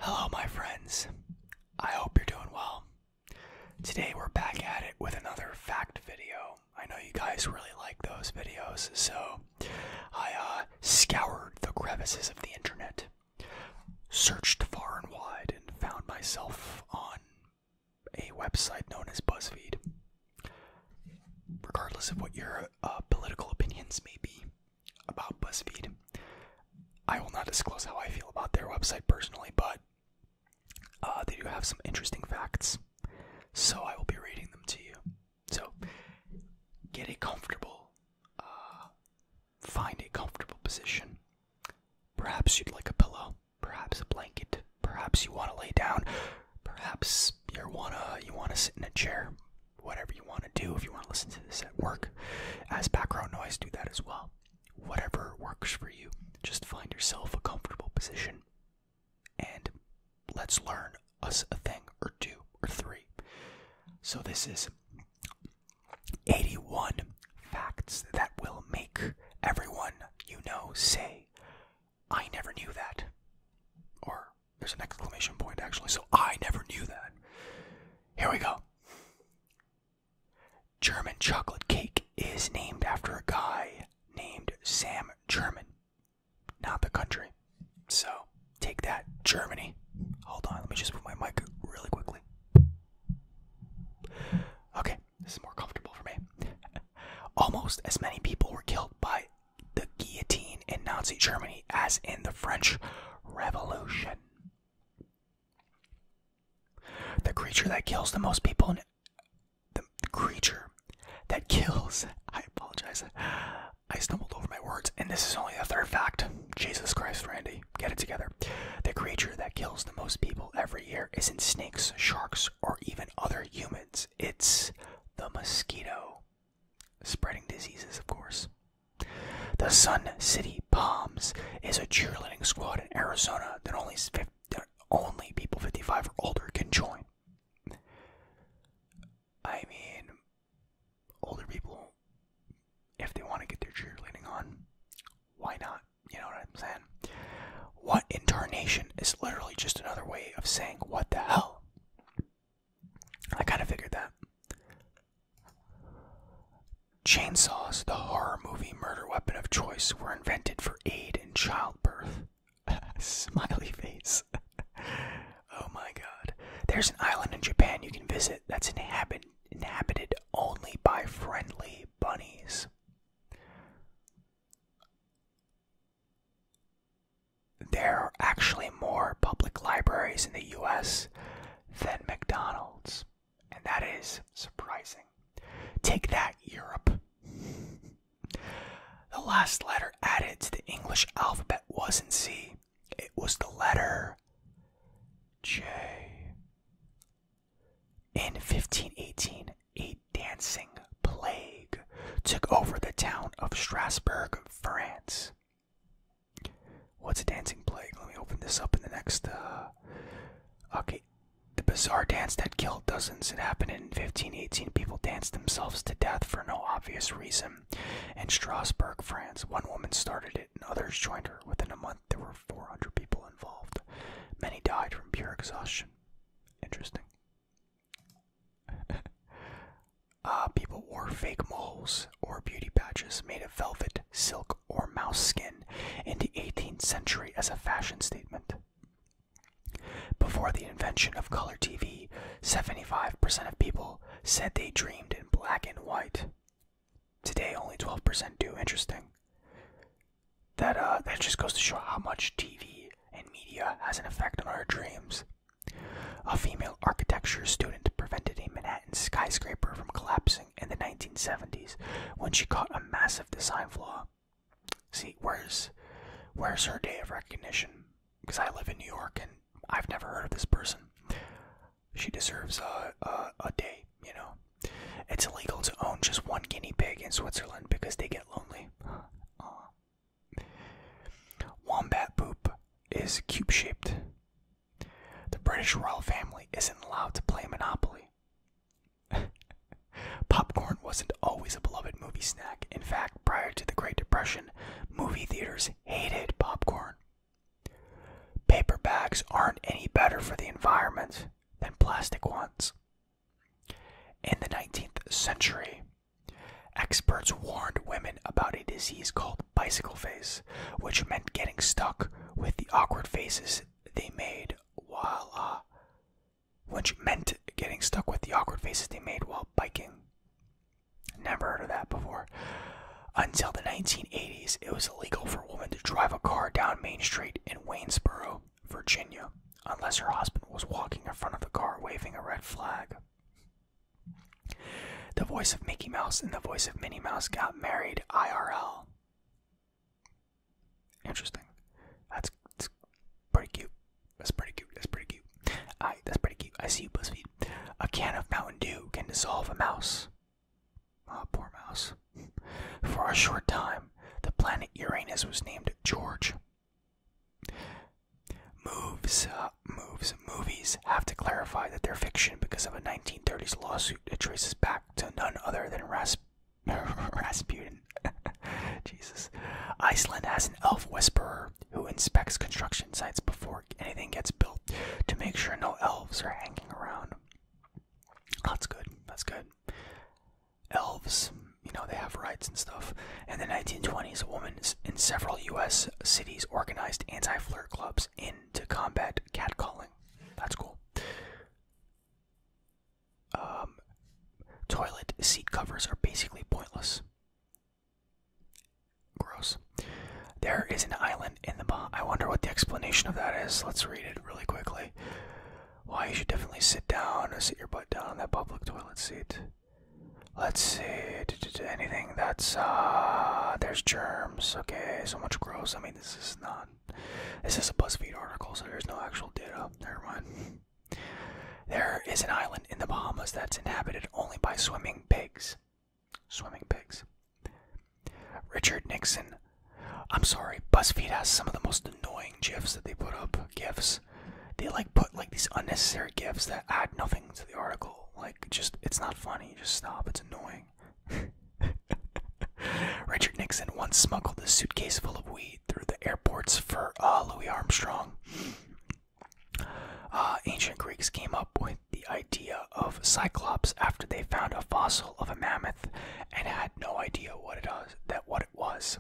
Hello, my friends. I hope you're doing well. Today we're back at it with another fact video. I know you guys really like those videos, so I scoured the crevices of the internet, searched far and wide, and found myself on a website known as BuzzFeed. Regardless of what your political opinions may be about BuzzFeed, I will not disclose how I feel about their website personally, but they do have some interesting facts, so I will be reading them to you. So, get a comfortable, find a comfortable position. Perhaps you'd like a pillow, perhaps a blanket, perhaps you want to lay down, perhaps you want to sit in a chair. Whatever you want to do. If you want to listen to this at work as background noise, do that as well. Whatever works for you. Just find yourself a comfortable position and let's learn us a thing or two or three. So this is 81 facts that will make everyone you know say, I never knew that. Or there's an exclamation point actually, so I never knew that. Here we go. German chocolate cake is named after a guy named Sam German. Not the country. So, take that, Germany. Hold on, let me just move my mic really quickly. Okay, this is more comfortable for me. Almost as many people were killed by the guillotine in Nazi Germany as in the French Revolution. The creature that kills the most people in the creature that kills, I apologize, I stumbled over my words, and this is only the third fact. Jesus Christ, Randy, get it together. The creature that kills the most people every year isn't snakes, sharks, or even other humans. It's the mosquito. Spreading diseases, of course. The Sun City Palms is a cheerleading squad in Arizona that only people 55 or older can join. I mean, older people, if they want to get their cheerleading on, why not? You know what I'm saying? What in tarnation is literally just another way of saying what the hell. I kind of figured that. Chainsaws, the horror movie murder weapon of choice, were invented for aid in childbirth. Smiley face. Oh my god. There's an island in Japan you can visit that's inhabited only by friendly bunnies. There are actually more public libraries in the US than McDonald's, and that is surprising. Take that, Europe. The last letter added to the English alphabet wasn't C, it was the letter J. In 1518, a dancing plague took over the town of Strasbourg, France. What's a dancing plague? Let me open this up in the next, okay. The bizarre dance that killed dozens. It happened in 1518. People danced themselves to death for no obvious reason. In Strasbourg, France, one woman started it and others joined her. Within a month, there were 400 people involved. Many died from pure exhaustion. Interesting. People wore fake moles or beauty patches made of velvet, silk, or mouse skin in the 18th century as a fashion statement. Before the invention of color TV, 75% of people said they dreamed in black and white. Today, only 12% do. Interesting. That just goes to show how much TV and media has an effect on our dreams. A female architecture student prevented a Manhattan skyscraper from collapsing in the 1970s when she caught a massive design flaw. See, where's her day of recognition? Because I live in New York and I've never heard of this person. She deserves a day, you know. It's illegal to own just one guinea pig in Switzerland because they get lonely. Wombat poop is cube-shaped. The British royal family isn't allowed to play Monopoly. Popcorn wasn't always a beloved movie snack. In fact, prior to the Great Depression, movie theaters hated popcorn. paper bags aren't any better for the environment than plastic ones. In the 19th century, experts warned women about a disease called bicycle face, which meant getting stuck with the awkward faces they made while biking. Never heard of that before. Until the 1980s, it was illegal for a woman to drive a car down Main Street in Waynesboro, Virginia, unless her husband was walking in front of the car waving a red flag. The voice of Mickey Mouse and the voice of Minnie Mouse got married IRL. Interesting. That's pretty cute. That's pretty cute. That's pretty cute. That's pretty cute. I see you, BuzzFeed. A can of Mountain Dew can dissolve a mouse. Oh, poor mouse. For a short time, the planet Uranus was named George. Movies have to clarify that they're fiction because of a 1930s lawsuit that traces back to none other than Rasputin. Jesus. Iceland has an elf whisperer who inspects construction sites before anything gets built to make sure no elves are hanging around. That's good. That's good. Elves, they have rights and stuff. In the 1920s, a woman in several U.S. cities organized anti-flirt clubs to combat catcalling. That's cool. Toilet seat covers are basically pointless. Gross. There is an island in the Bahamas. I wonder what the explanation of that is. Let's read it really quickly. Why you should definitely sit your butt down on that public toilet seat. Let's see, anything that's, there's germs, okay, so much gross. I mean, this is a BuzzFeed article, so there's no actual data. Never mind. There is an island in the Bahamas that's inhabited only by swimming pigs. Richard Nixon. I'm sorry, BuzzFeed has some of the most annoying GIFs that they put up. GIFs. They put these unnecessary GIFs that add nothing to the article. It's not funny. Just stop. It's annoying. Richard Nixon once smuggled a suitcase full of weed through the airports for Louis Armstrong. Ancient Greeks came up with the idea of Cyclops after they found a fossil of a mammoth and had no idea what it was.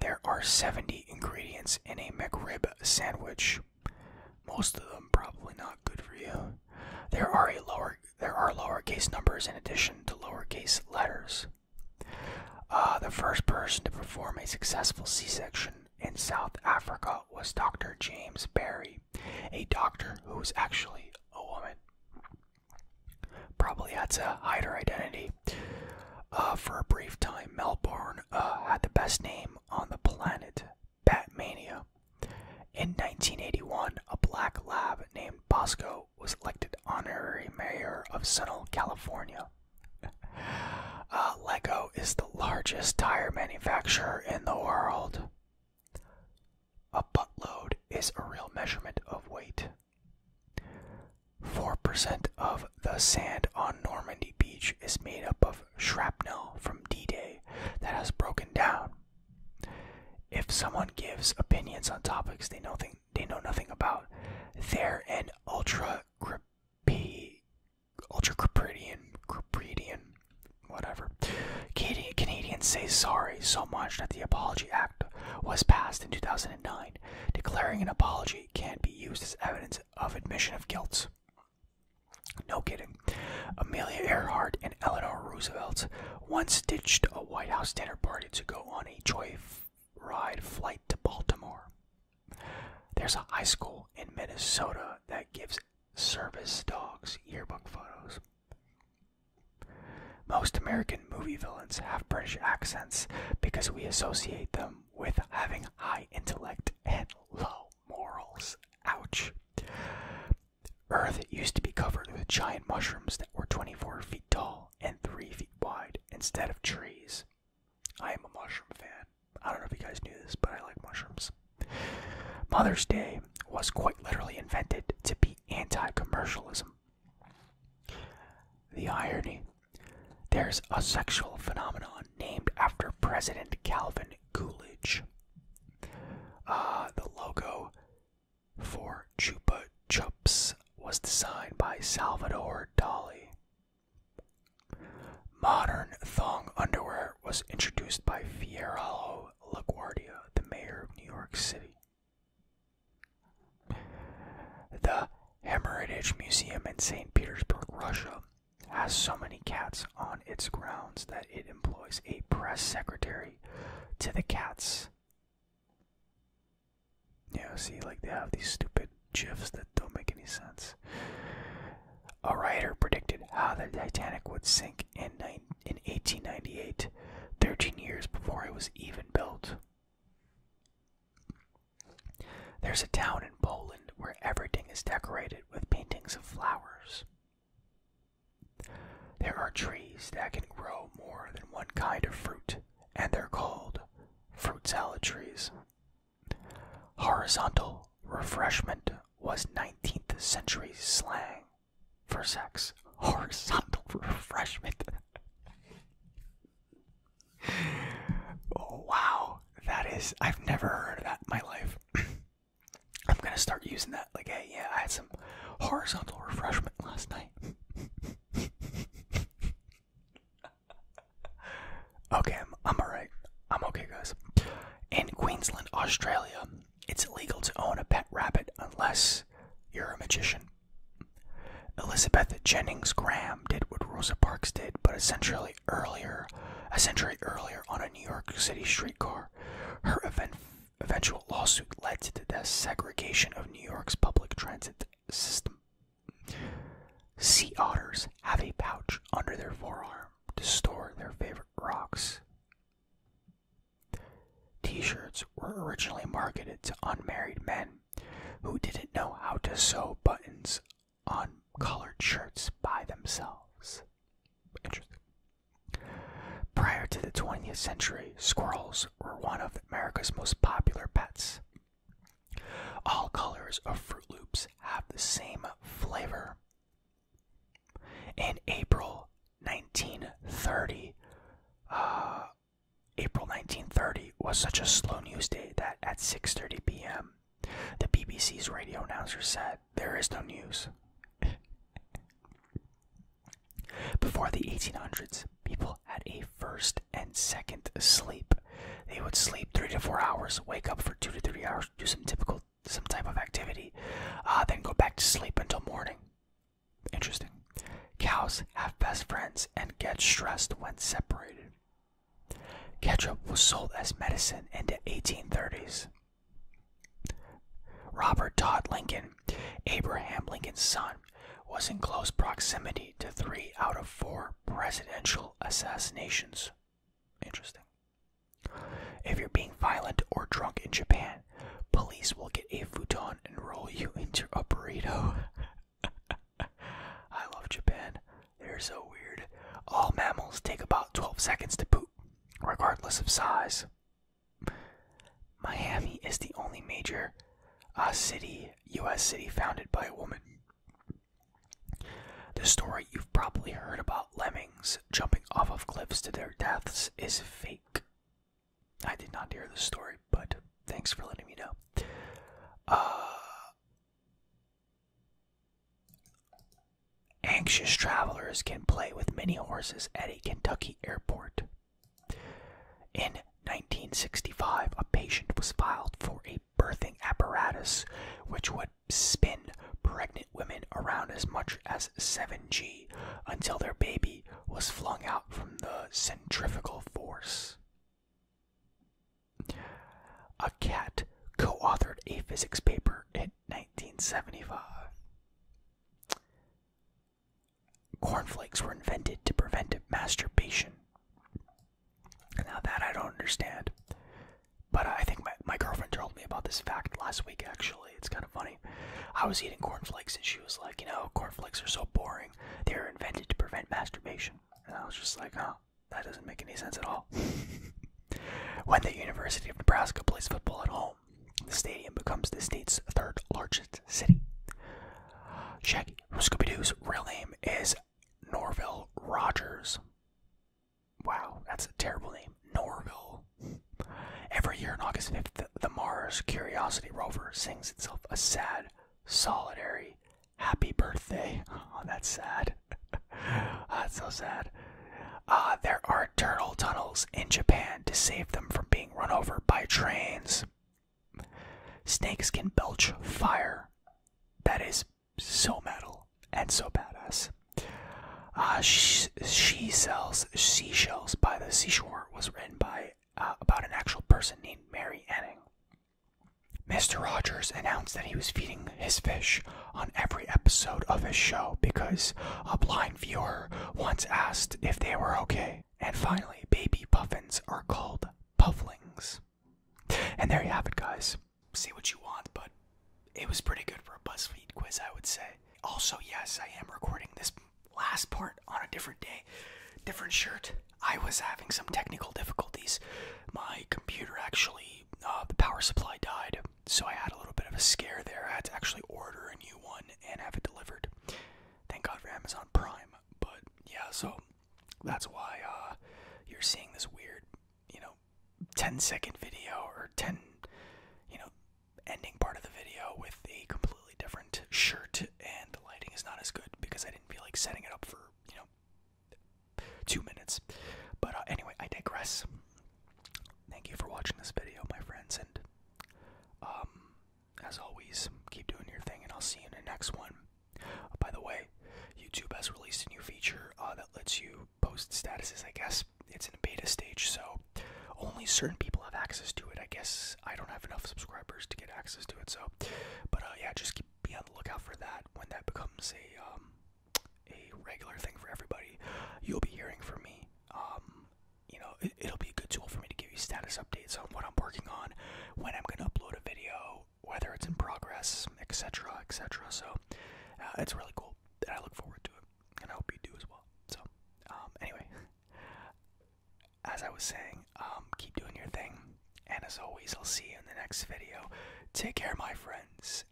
There are 70 ingredients in a McRib sandwich. Most of them probably not good for you. There are lowercase numbers in addition to lowercase letters. The first person to perform a successful C-section in South Africa was Dr. James Barry, a doctor who was actually a woman. Probably had to hide her identity. For a brief time, Melbourne had the best name on the planet, Batmania. In 1981, a black lab named Bosco was elected honorary mayor of Sunol, California. Lego is the largest tire manufacturer in the world. A buttload is a real measurement of weight. 4% of the sand on Normandy Beach is made up of shrapnel from D-Day that has broken down. If someone gives opinions on topics they know nothing about, they're an ultra-Cypriotian, whatever. Canadians say sorry so much that the Apology Act was passed in 2009, declaring an apology can't be used as evidence of admission of guilt. No kidding. Amelia Earhart and Eleanor Roosevelt once ditched a White House dinner party to go on a joyride flight to Baltimore. There's a high school in Minnesota that gives service dogs yearbook photos. Most American movie villains have British accents because we associate them with having high intellect and low morals. Ouch. Earth used to be covered with giant mushrooms that were 24 feet tall and 3 feet wide instead of trees. I am a mushroom fan. I don't know if you guys knew this, but I like mushrooms. Mother's Day was quite literally invented to be anti-commercialism. The irony. There's a sexual phenomenon named after President Calvin Coolidge. The logo for Chupa Chups was designed by Salvador Dali. Modern thong underwear was introduced by Fiorello LaGuardia, the mayor of New York City. The Hermitage Museum in St. Petersburg, Russia, has so many cats on its grounds that it employs a press secretary to the cats. Yeah, see, like they have these stupid gifs that don't make any sense. A writer predicted how the Titanic would sink in 1898, 13 years before it was even built. There's a town in Poland where everything is decorated with paintings of flowers. There are trees that can grow more than one kind of fruit, and they're called fruit salad trees. Horizontal refreshment was 19th century slang for sex. Horizontal refreshment. Oh, wow. That is, I've never heard of that in my life. I'm gonna start using that. Like, hey, yeah, I had some horizontal refreshment last night. Okay, I'm alright. I'm okay, guys. In Queensland, Australia, it's illegal to own a pet rabbit unless you're a magician. Elizabeth Jennings Graham did what Rosa Parks did, but a century earlier on a New York City streetcar. Her eventual lawsuit led to the desegregation of New York's public transit system. Sea otters have a pouch under their forearm to store their favorite rocks. T-shirts were originally marketed to unmarried men who didn't know how to sew buttons on colored shirts by themselves. Interesting. Prior to the 20th century, squirrels were one of America's most popular pets. All colors of Fruit Loops have the same flavor. In April 1930 was such a slow news day that at 6:30 p.m. the BBC's radio announcer said, "There is no news." Before the 1800s, people had a first and second sleep. They would sleep 3 to 4 hours, wake up for 2 to 3 hours, do some type of activity, then go back to sleep until morning. Interesting. Cows have best friends and get stressed when separated. Ketchup was sold as medicine in the 1830s. Robert Todd Lincoln, Abraham Lincoln's son, was in close proximity to 3 out of 4 presidential assassinations. Interesting. If you're being violent or drunk in Japan, police will get a futon and roll you into a burrito. I love Japan. They're so weird. All mammals take about 12 seconds to poop, regardless of size. Miami is the only major U.S. city founded by a woman. The story you've probably heard about lemmings jumping off of cliffs to their deaths is fake. I did not hear the story, but thanks for letting me know. Anxious travelers can play with mini horses at a Kentucky airport. In 1965, a patient was filed for a birthing apparatus which would spin pregnant women around as much as 7G until their baby was flung out from the centrifugal force. A cat co-authored a physics paper in 1975. Cornflakes were invented to prevent masturbation. Now that I don't understand. But I think my girlfriend told me about this fact last week, actually. It's kind of funny. I was eating cornflakes and she was like, you know, cornflakes are so boring. They were invented to prevent masturbation. And I was just like, oh, that doesn't make any sense at all. When the University of Nebraska plays football at home, the stadium becomes the state's 3rd largest city. Shaggy from Scooby-Doo's real name is Norville Rogers. Wow, that's a terrible name. Norville. Every year on August 5th, the Mars Curiosity rover sings itself a sad, solitary, happy birthday. Oh, that's sad. That's so sad. There are turtle tunnels in Japan to save them from being run over by trains. Snakes can belch fire. That is so metal and so badass. She sells seashells by the seashore was written by about an actual person named Mary Anning. Mr. Rogers announced that he was feeding his fish on every episode of his show because a blind viewer once asked if they were okay. And finally, baby puffins are called pufflings. And there you have it, guys. Say what you want, but it was pretty good for a BuzzFeed quiz, I would say. Also, yes, I am recording this last part on a different day, different shirt. I was having some technical difficulties. My computer actually, the power supply died, so I had a little bit of a scare there. I had to actually order a new one and have it delivered. Thank God for Amazon Prime. But yeah, so that's why you're seeing this weird, 10-second video or 10, ending part of the video with a completely different shirt, and the lighting is not as good because I didn't feel like setting it up for 2 minutes. But anyway, I digress. Thank you for watching this video, my friends, and as always, keep doing your thing, and I'll see you in the next one. By the way, YouTube has released a new feature that lets you post statuses. I guess it's in a beta stage, so only certain people have access to it. I guess I don't have enough subscribers to get access to it, so. But yeah, just be on the lookout for that. When that becomes a regular thing for everybody, you'll be hearing from me. It'll be a good tool for me to give you status updates on what I'm working on, when I'm going to upload a video, whether it's in progress, etc., etc. So it's really cool, and I look forward to it, and I hope you do as well. So anyway, as I was saying, keep doing your thing, and as always, I'll see you in the next video. Take care, my friends.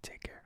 Take care.